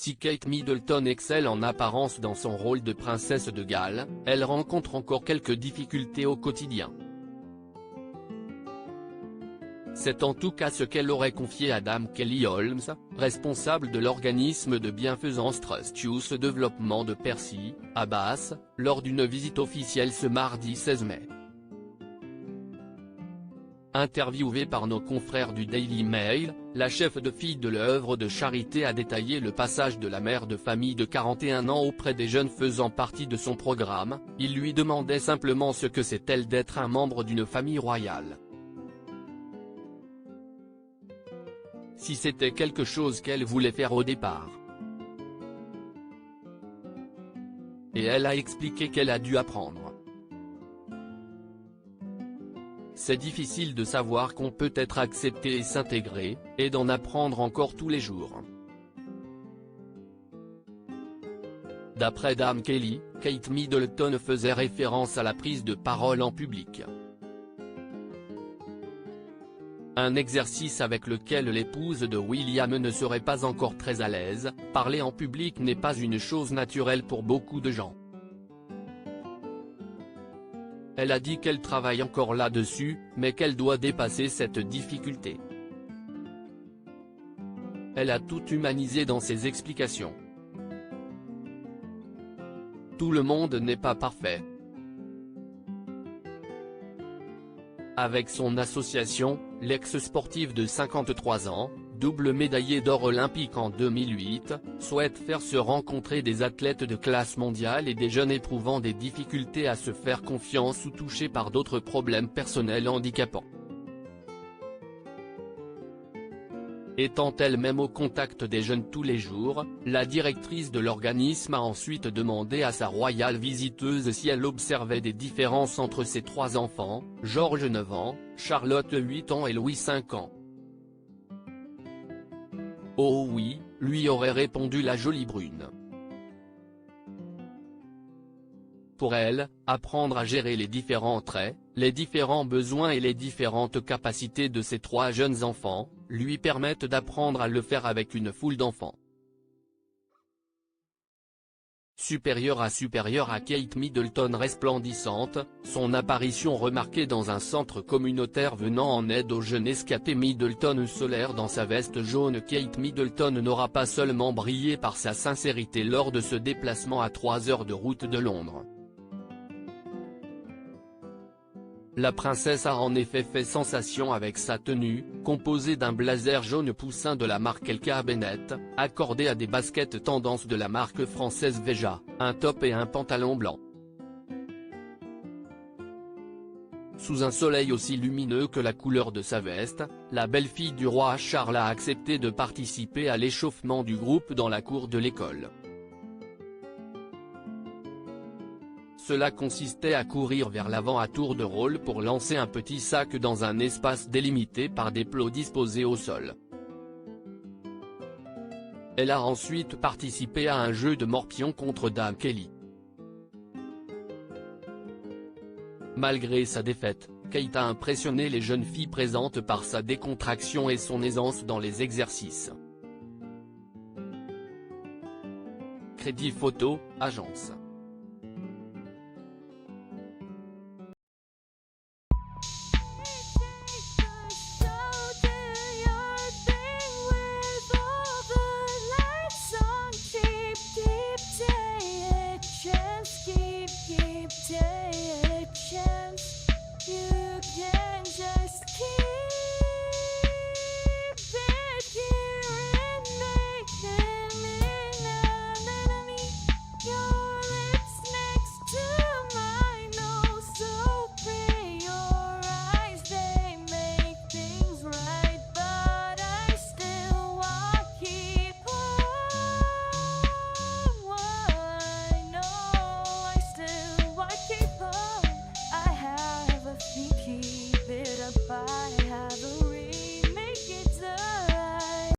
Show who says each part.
Speaker 1: Si Kate Middleton excelle en apparence dans son rôle de princesse de Galles, elle rencontre encore quelques difficultés au quotidien. C'est en tout cas ce qu'elle aurait confié à Dame Kelly Holmes, responsable de l'organisme de bienfaisance Trust Youth Development de Percy, à Bath, lors d'une visite officielle ce mardi 16 mai. Interviewée par nos confrères du Daily Mail, la chef de file de l'œuvre de charité a détaillé le passage de la mère de famille de 41 ans auprès des jeunes faisant partie de son programme. Il lui demandait simplement ce que c'est-elle d'être un membre d'une famille royale. Si c'était quelque chose qu'elle voulait faire au départ. Et elle a expliqué qu'elle a dû apprendre. C'est difficile de savoir qu'on peut être accepté et s'intégrer, et d'en apprendre encore tous les jours. D'après Dame Kelly, Kate Middleton faisait référence à la prise de parole en public. Un exercice avec lequel l'épouse de William ne serait pas encore très à l'aise. Parler en public n'est pas une chose naturelle pour beaucoup de gens. Elle a dit qu'elle travaille encore là-dessus, mais qu'elle doit dépasser cette difficulté. Elle a tout humanisé dans ses explications. Tout le monde n'est pas parfait. Avec son association, l'ex-sportive de 53 ans, double médaillée d'or olympique en 2008, souhaite faire se rencontrer des athlètes de classe mondiale et des jeunes éprouvant des difficultés à se faire confiance ou touchés par d'autres problèmes personnels handicapants. Étant elle-même au contact des jeunes tous les jours, la directrice de l'organisme a ensuite demandé à sa royale visiteuse si elle observait des différences entre ses trois enfants, George 9 ans, Charlotte 8 ans et Louis 5 ans. Oh oui, lui aurait répondu la jolie brune. Pour elle, apprendre à gérer les différents traits, les différents besoins et les différentes capacités de ses trois jeunes enfants, lui permettent d'apprendre à le faire avec une foule d'enfants. Supérieure à Kate Middleton resplendissante, son apparition remarquée dans un centre communautaire venant en aide aux jeunes escapés Middleton solaire dans sa veste jaune. Kate Middleton n'aura pas seulement brillé par sa sincérité lors de ce déplacement à 3 heures de route de Londres. La princesse a en effet fait sensation avec sa tenue, composée d'un blazer jaune poussin de la marque LK Bennett, accordé à des baskets tendance de la marque française Veja, un top et un pantalon blanc. Sous un soleil aussi lumineux que la couleur de sa veste, la belle-fille du roi Charles a accepté de participer à l'échauffement du groupe dans la cour de l'école. Cela consistait à courir vers l'avant à tour de rôle pour lancer un petit sac dans un espace délimité par des plots disposés au sol. Elle a ensuite participé à un jeu de morpion contre Dame Kelly. Malgré sa défaite, Kate a impressionné les jeunes filles présentes par sa décontraction et son aisance dans les exercices. Crédit photo, agence.
Speaker 2: Keep